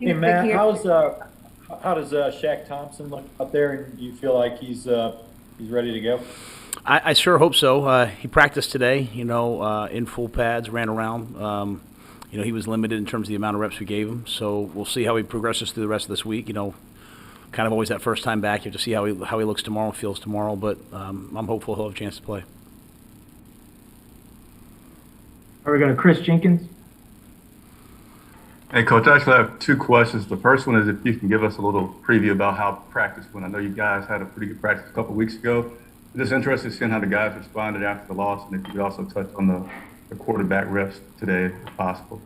Hey Matt, how does Shaq Thompson look up there? And do you feel like he's ready to go? I sure hope so. He practiced today, in full pads, ran around. He was limited in terms of the amount of reps we gave him. So we'll see how he progresses through the rest of this week. Kind of always that first time back. You have to see how he looks tomorrow, feels tomorrow. But I'm hopeful he'll have a chance to play. Are we going to Chris Jenkins? Hey, Coach, I actually have two questions. The first one is if you can give us a little preview about how practice went. I know you guys had a pretty good practice a couple of weeks ago. I'm just interested in seeing how the guys responded after the loss, and if you could also touch on the quarterback reps today, if possible.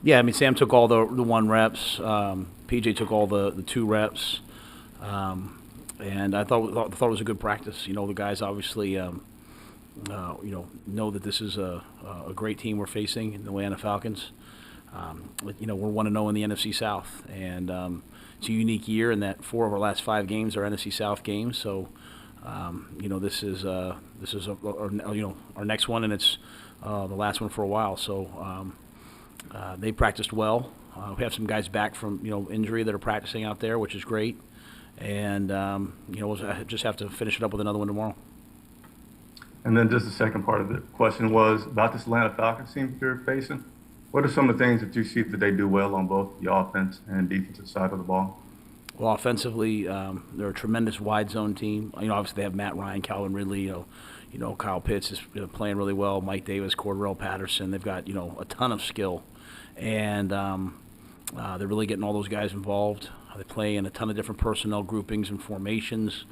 Yeah, I mean, Sam took all the 1 reps. PJ took all the 2 reps. And I thought it was a good practice. The guys obviously, know that this is a great team we're facing in the Atlanta Falcons. We're 1-0 in the NFC South, and it's a unique year in that 4 of our last 5 games are NFC South games. So, this is our next one, and it's the last one for a while. So they practiced well. We have some guys back from injury that are practicing out there, which is great, and we'll just have to finish it up with another one tomorrow. And then just the second part of the question was about this Atlanta Falcons team that you're facing. What are some of the things that you see that they do well on both the offense and defensive side of the ball? Well, offensively, they're a tremendous wide zone team. Obviously they have Matt Ryan, Calvin Ridley. Kyle Pitts is playing really well. Mike Davis, Cordell Patterson. They've got a ton of skill, and they're really getting all those guys involved. They play in a ton of different personnel groupings and formations.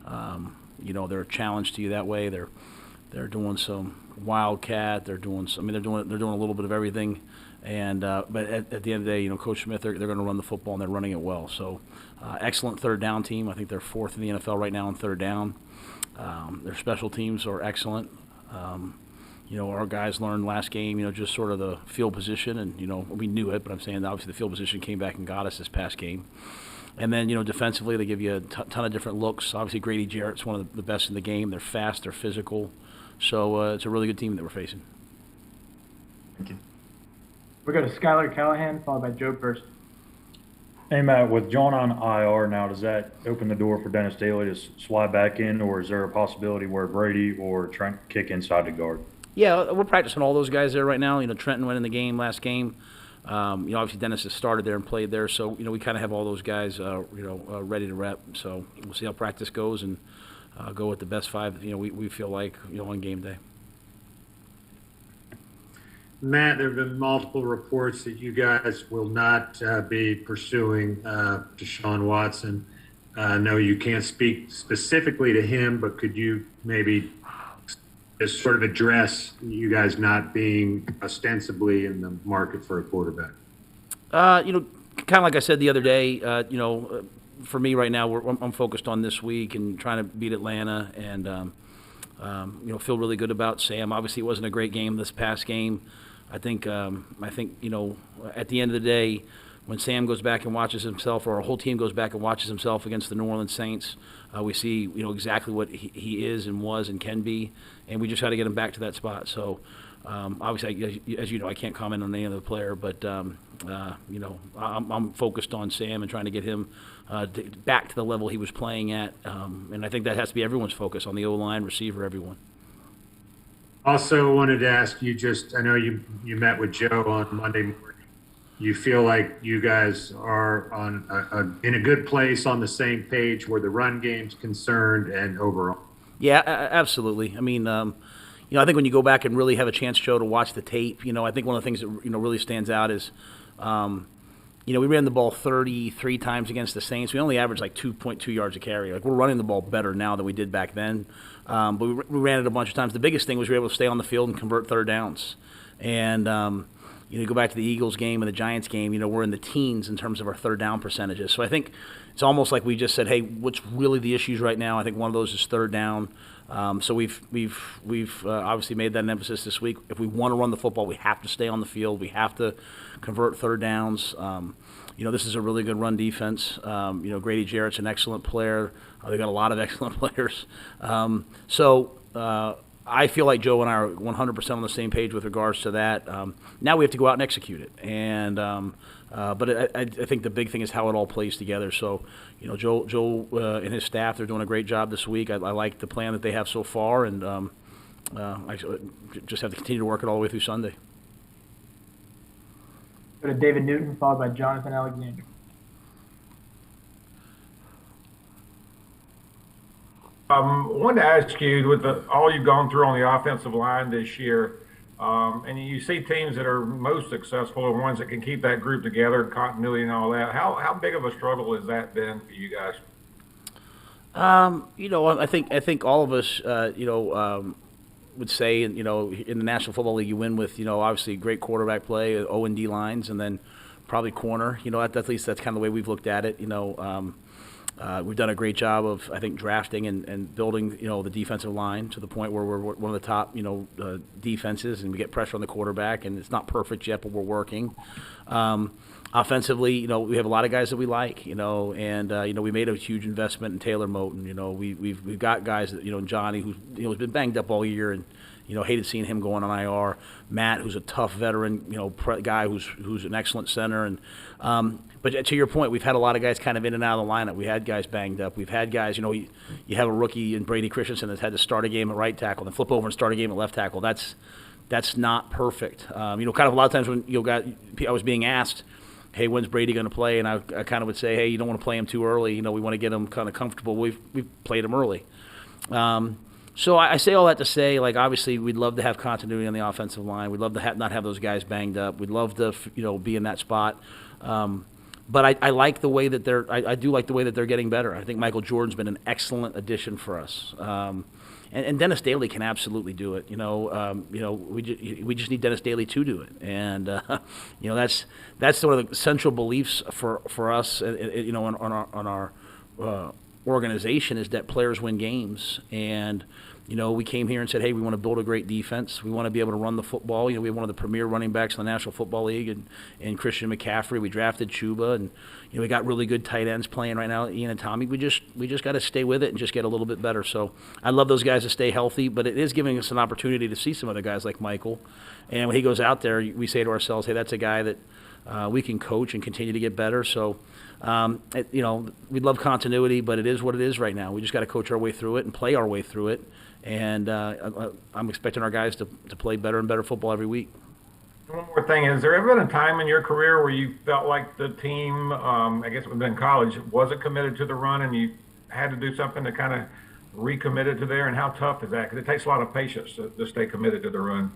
They're a challenge to you that way. They're doing some wildcat. They're doing some. They're doing a little bit of everything. And but at the end of the day, Coach Smith, they're going to run the football, and they're running it well. So, excellent third down team. I think they're 4th in the NFL right now in third down. Their special teams are excellent. Our guys learned last game, just sort of the field position, and we knew it, but I'm saying obviously the field position came back and got us this past game. And then defensively, they give you a ton of different looks. Obviously, Grady Jarrett's one of the best in the game. They're fast, they're physical. So it's a really good team that we're facing. Thank you. We're going to Skylar Callahan, followed by Joe Burst. Hey, Matt, with John on IR now, does that open the door for Dennis Daly to slide back in, or is there a possibility where Brady or Trent kick inside the guard? Yeah, we're practicing all those guys there right now. Trenton went in the game last game. Obviously Dennis has started there and played there, so we kind of have all those guys, ready to rep. So we'll see how practice goes and go with the best 5. We feel like on game day. Matt, there have been multiple reports that you guys will not be pursuing Deshaun Watson. I know you can't speak specifically to him, but could you maybe just sort of address you guys not being ostensibly in the market for a quarterback? Kind of like I said the other day, for me right now, I'm focused on this week and trying to beat Atlanta and, feel really good about Sam. Obviously, it wasn't a great game this past game. I think, at the end of the day, when Sam goes back and watches himself, or our whole team goes back and watches himself against the New Orleans Saints, we see, exactly what he is and was and can be, and we just got to get him back to that spot. So, obviously, as you know, I can't comment on any other player, but, I'm focused on Sam and trying to get him back to the level he was playing at, and I think that has to be everyone's focus on the O-line, receiver, everyone. Also wanted to ask you I know you met with Joe on Monday morning. You feel like you guys are in a good place on the same page where the run game's concerned and overall? Yeah, absolutely. I mean, I think when you go back and really have a chance, Joe, to watch the tape, I think one of the things that, really stands out is, we ran the ball 33 times against the Saints. We only averaged like 2.2 yards a carry. Like, we're running the ball better now than we did back then. But we ran it a bunch of times. The biggest thing was we were able to stay on the field and convert third downs. And, you go back to the Eagles game and the Giants game, we're in the teens in terms of our third down percentages. So I think it's almost like we just said, hey, what's really the issues right now? I think one of those is third down. So we've obviously made that an emphasis this week. If we want to run the football, we have to stay on the field. We have to convert third downs. This is a really good run defense. Grady Jarrett's an excellent player. They've got a lot of excellent players. I feel like Joe and I are 100% on the same page with regards to that. Now we have to go out and execute it. And But I think the big thing is how it all plays together. So, Joe and his staff, they're doing a great job this week. I like the plan that they have so far, and I just have to continue to work it all the way through Sunday. Go to David Newton, followed by Jonathan Alexander. Wanted to ask you, with all you've gone through on the offensive line this year, and you see teams that are most successful are ones that can keep that group together, continuity and all that. How big of a struggle has that been for you guys? I think all of us, would say, in the National Football League, you win with, obviously great quarterback play, O and D lines, and then probably corner. At least that's kind of the way we've looked at it. We've done a great job of, I think, drafting and building, the defensive line to the point where we're one of the top, defenses, and we get pressure on the quarterback, and it's not perfect yet, but we're working. Offensively, we have a lot of guys that we like, and we made a huge investment in Taylor Moton. We've got guys that, Johnny, who's has been banged up all year, and hated seeing him going on IR. Matt, who's a tough veteran, guy who's an excellent center, and but to your point, we've had a lot of guys kind of in and out of the lineup. We had guys banged up. We've had guys, you have a rookie in Brady Christensen that's had to start a game at right tackle, then flip over and start a game at left tackle. That's not perfect. Kind of a lot of times when I was being asked, hey, when's Brady going to play? And I kind of would say, hey, you don't want to play him too early. We want to get him kind of comfortable. We've played him early. So I say all that to say, obviously we'd love to have continuity on the offensive line. We'd love to not have those guys banged up. We'd love to, be in that spot. But I like the way that I do like the way that they're getting better. I think Michael Jordan's been an excellent addition for us. And Dennis Daly can absolutely do it. We just need Dennis Daly to do it. And that's sort of the central beliefs for us. On our organization is that players win games. And we came here and said, hey, we want to build a great defense. We want to be able to run the football. We have one of the premier running backs in the National Football League, and Christian McCaffrey. We drafted Chuba, and we got really good tight ends playing right now, Ian and Tommy. We just got to stay with it and just get a little bit better. So I love those guys to stay healthy, but it is giving us an opportunity to see some other guys like Michael. And when he goes out there, we say to ourselves, hey, that's a guy that we can coach and continue to get better. So we'd love continuity, but it is what it is right now. We just got to coach our way through it and play our way through it. And I'm expecting our guys to play better and better football every week. One more thing, has there ever been a time in your career where you felt like the team, I guess it would have been college, wasn't committed to the run and you had to do something to kind of recommit it to there? And how tough is that? Because it takes a lot of patience to stay committed to the run.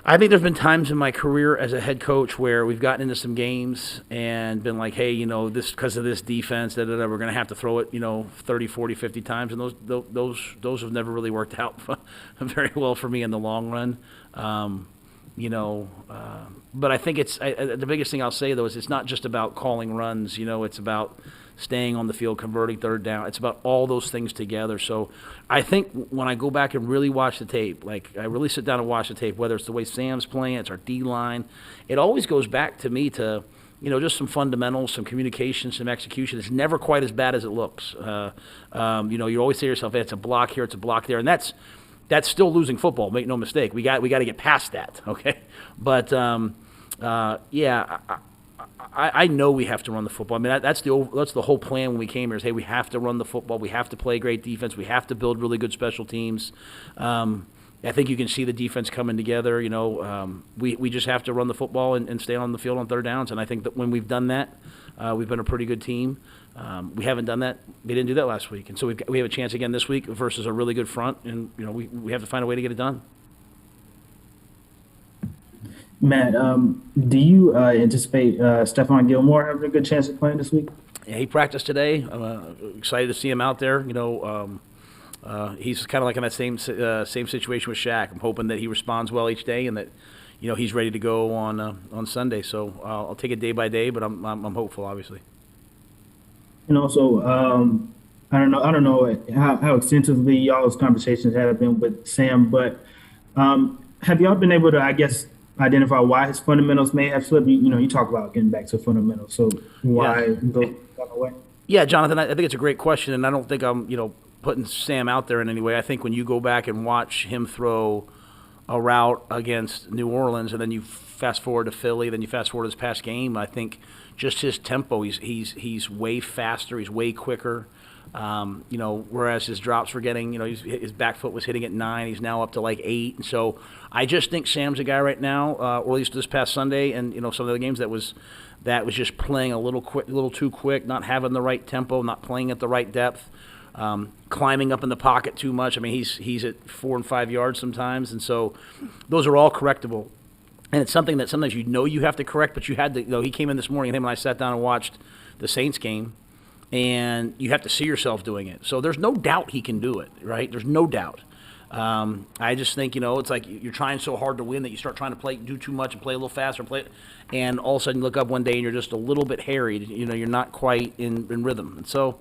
I think there's been times in my career as a head coach where we've gotten into some games and been like, hey, this because of this defense, we're going to have to throw it, 30, 40, 50 times. And those have never really worked out very well for me in the long run. But I think the biggest thing I'll say, though, is it's not just about calling runs. It's about staying on the field, converting third down. It's about all those things together. So I think when I go back and really watch the tape, I really sit down and watch the tape, whether it's the way Sam's playing, it's our D-line, it always goes back to me to, just some fundamentals, some communication, some execution. It's never quite as bad as it looks. You always say to yourself, hey, it's a block here, it's a block there, and that's still losing football. Make no mistake. We got to get past that, okay? But I know we have to run the football. I mean, that's the whole plan when we came here. Is hey, we have to run the football. We have to play great defense. We have to build really good special teams. I think you can see the defense coming together. We just have to run the football and stay on the field on third downs. And I think that when we've done that, we've been a pretty good team. We haven't done that. We didn't do that last week, and so we have a chance again this week versus a really good front. And we have to find a way to get it done. Matt, do you anticipate Stephon Gilmore having a good chance of playing this week? Yeah, he practiced today. I'm excited to see him out there. He's kind of like in that same situation with Shaq. I'm hoping that he responds well each day and that he's ready to go on Sunday. So I'll take it day by day, but I'm hopeful, obviously. And also, I don't know how extensively y'all's conversations have been with Sam, but have y'all been able to, I guess, identify why his fundamentals may have slipped? You talk about getting back to fundamentals, so why go away? Yeah, Jonathan, I think it's a great question, and I don't think I'm putting Sam out there in any way. I think when you go back and watch him throw a route against New Orleans, and then you fast forward to Philly, then you fast forward to this past game. I think just his tempo, he's way faster, he's way quicker. Whereas his drops were getting, his back foot was hitting at 9, he's now up to like 8. And so I just think Sam's a guy right now, or at least this past Sunday, and some of the other games that was just playing a little too quick, not having the right tempo, not playing at the right depth. Climbing up in the pocket too much. I mean, he's at 4 and 5 yards sometimes, and so those are all correctable. And it's something that sometimes you have to correct, but you had to. He came in this morning, and him and I sat down and watched the Saints game, and you have to see yourself doing it. So there's no doubt he can do it, right? There's no doubt. I just think it's like you're trying so hard to win that you start trying to do too much and play a little faster, and all of a sudden you look up one day and you're just a little bit harried. You're not quite in rhythm, and so.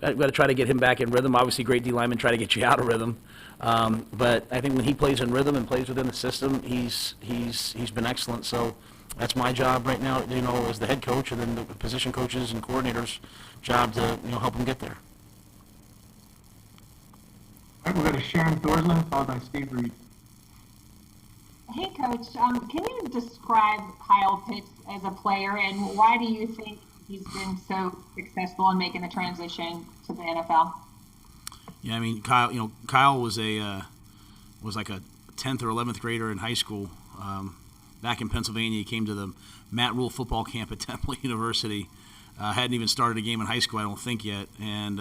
I've got to try to get him back in rhythm. Obviously, great D linemen try to get you out of rhythm, but I think when he plays in rhythm and plays within the system, he's been excellent. So that's my job right now, as the head coach, and then the position coaches and coordinators' job to help him get there. All right, we'll go to Sharon Thorsland, followed by Steve Reed. Hey, Coach. Can you describe Kyle Pitts as a player, and why do you think he's been so successful in making the transition to the NFL? Yeah, I mean, Kyle was like a 10th or 11th grader in high school. Back in Pennsylvania, he came to the Matt Rhule football camp at Temple University. Hadn't even started a game in high school, I don't think yet. And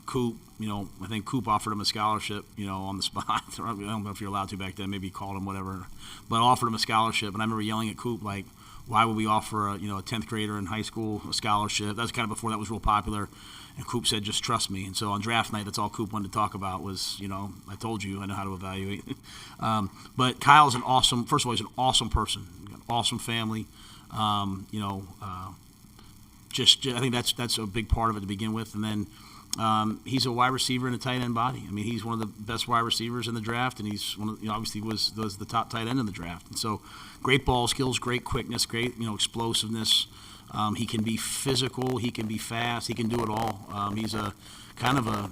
Coop, I think Coop offered him a scholarship, on the spot. I don't know if you're allowed to back then. Maybe he called him, whatever. But offered him a scholarship. And I remember yelling at Coop, like, why would we offer a 10th grader in high school a scholarship? That was kind of before that was real popular. And Coop said, just trust me. And so on draft night, that's all Coop wanted to talk about was, I told you I know how to evaluate. But Kyle's first of all, he's an awesome person, an awesome family. I think that's a big part of it to begin with. And then he's a wide receiver and a tight end body. I mean, he's one of the best wide receivers in the draft, and he's one of, obviously was the top tight end in the draft. And so great ball skills, great quickness, great, explosiveness. He can be physical, he can be fast, he can do it all. He's a kind of a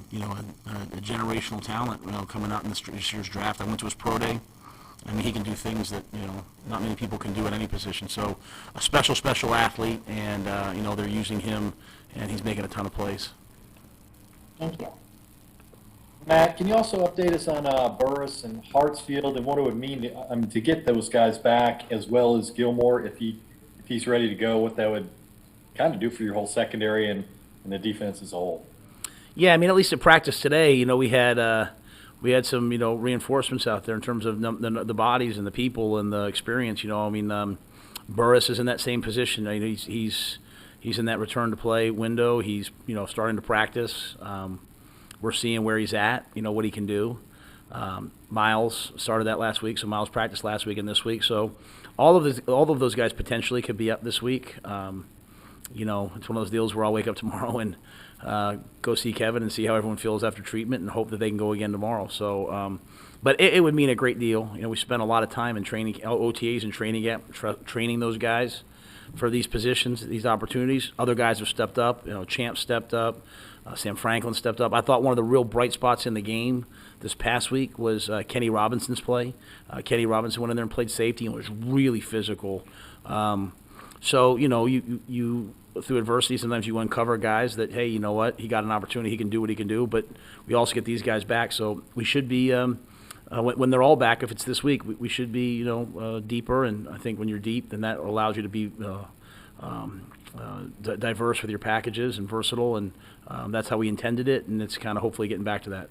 generational talent, coming out in this year's draft. I went to his pro day. I mean, he can do things that, not many people can do at any position. So a special athlete, and, they're using him, and he's making a ton of plays. Thank you. Matt, can you also update us on Burris and Hartsfield and what it would mean to get those guys back, as well as Gilmore, if he's ready to go, what that would kind of do for your whole secondary and the defense as a whole? Yeah, I mean, at least at practice today, we had some, reinforcements out there in terms of the bodies and the people and the experience. Burris is in that same position. He's in that return to play window. He's starting to practice. We're seeing where he's at. What he can do. Miles started that last week, so Miles practiced last week and this week. So all of those guys potentially could be up this week. It's one of those deals where I'll wake up tomorrow and go see Kevin and see how everyone feels after treatment and hope that they can go again tomorrow. So, but it would mean a great deal. We spent a lot of time in training, OTAs and training those guys for these positions, these opportunities. Other guys have stepped up. Champ stepped up. Sam Franklin stepped up. I thought one of the real bright spots in the game this past week was Kenny Robinson's play. Kenny Robinson went in there and played safety and was really physical. So, you through adversity, sometimes you uncover guys that, hey, you know what, he got an opportunity, he can do what he can do, but we also get these guys back. So we should be, when they're all back, if it's this week, we should be, deeper. And I think when you're deep, then that allows you to be diverse with your packages and versatile. And that's how we intended it, and it's kind of hopefully getting back to that.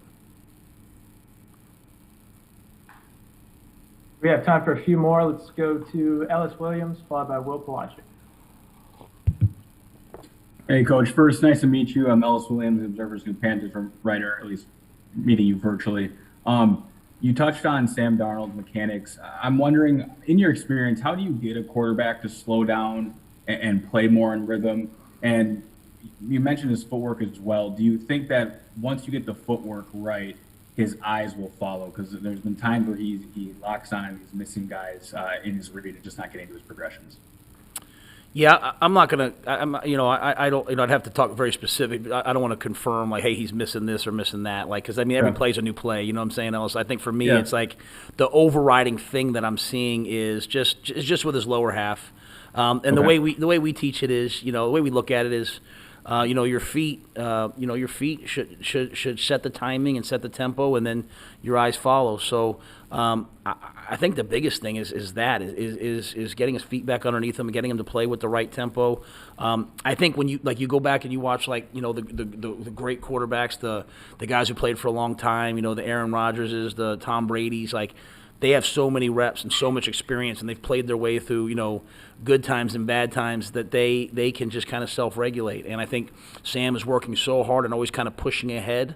We have time for a few more. Let's go to Ellis Williams, followed by Will Palacic. Hey, Coach. First, nice to meet you. I'm Ellis Williams, Observer's new Panthers writer, at least meeting you virtually. You touched on Sam Darnold's mechanics. I'm wondering, in your experience, how do you get a quarterback to slow down and play more in rhythm? And you mentioned his footwork as well. Do you think that once you get the footwork right, his eyes will follow? Because there's been times where he locks on and he's missing guys in his read and just not getting to his progressions. Yeah, I'm not gonna. I don't. I'd have to talk very specific. I don't want to confirm like, hey, he's missing this or missing that. Like, because I mean, every play's a new play. You know what I'm saying, Ellis? I think for me, it's like the overriding thing that I'm seeing is just with his lower half, and the way we teach it is, the way we look at it is. Your feet should set the timing and set the tempo, and then your eyes follow. So I think the biggest thing is getting his feet back underneath him and getting him to play with the right tempo. I think when you go back and you watch the great quarterbacks, the guys who played for a long time, the Aaron Rodgerses, the Tom Brady's, like. They have so many reps and so much experience, and they've played their way through, good times and bad times that they can just kind of self-regulate. And I think Sam is working so hard and always kind of pushing ahead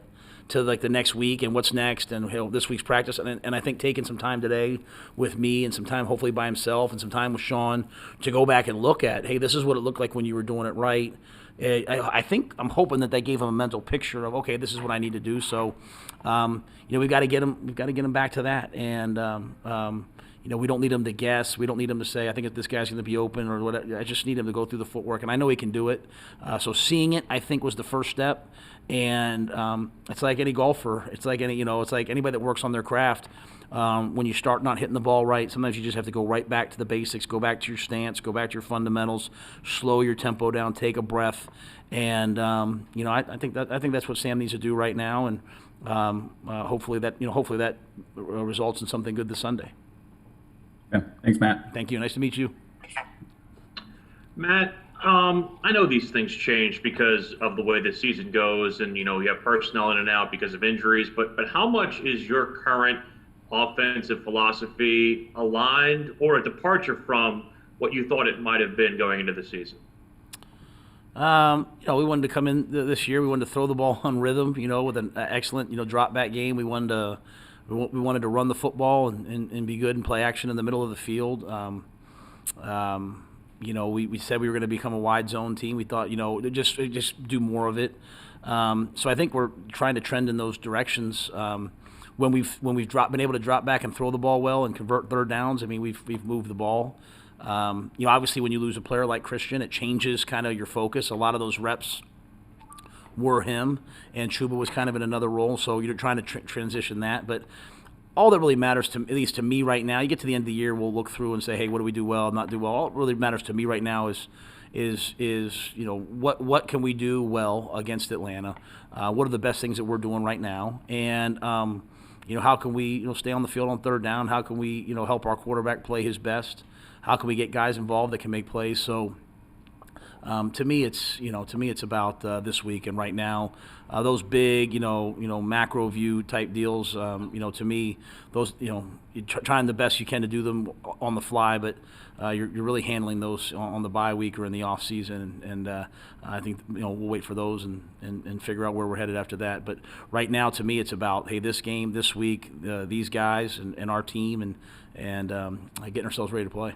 to like the next week and what's next and this week's practice. And I think taking some time today with me and some time hopefully by himself and some time with Sean to go back and look at, hey, this is what it looked like when you were doing it right. I'm hoping that they gave him a mental picture of, okay, this is what I need to do. So, we've got to get him back to that. And, we don't need him to guess. We don't need him to say, I think this guy's going to be open or whatever. I just need him to go through the footwork. And I know he can do it. So seeing it, I think, was the first step. And it's like any golfer. It's like it's like anybody that works on their craft. When you start not hitting the ball right, sometimes you just have to go right back to the basics, go back to your stance, go back to your fundamentals, slow your tempo down, take a breath, and I think that's what Sam needs to do right now, and hopefully that results in something good this Sunday. Yeah, thanks, Matt. Thank you. Nice to meet you, Matt. I know these things change because of the way the season goes, and you have personnel in and out because of injuries. But how much is your current offensive philosophy aligned or a departure from what you thought it might have been going into the season? We wanted to come in this year. We wanted to throw the ball on rhythm, with an excellent, drop back game. We wanted to run the football and be good and play action in the middle of the field. We said we were going to become a wide zone team. We thought, just do more of it. So I think we're trying to trend in those directions. When we've been able to drop back and throw the ball well and convert third downs, I mean, we've moved the ball. Obviously when you lose a player like Christian, it changes kind of your focus. A lot of those reps were him, and Chuba was kind of in another role, so you're trying to transition that. But all that really matters to, at least to me right now, you get to the end of the year, we'll look through and say, hey, what do we do well, not do well? All that really matters to me right now is what can we do well against Atlanta? What are the best things that we're doing right now? And how can we stay on the field on third down? How can we help our quarterback play his best? How can we get guys involved that can make plays? So to me it's about this week and right now. Those big macro view type deals. To me those you're trying the best you can to do them on the fly, but you're really handling those on the bye week or in the off season, and I think we'll wait for those and figure out where we're headed after that. But right now, to me, it's about, hey, this game, this week, these guys and our team, and getting ourselves ready to play.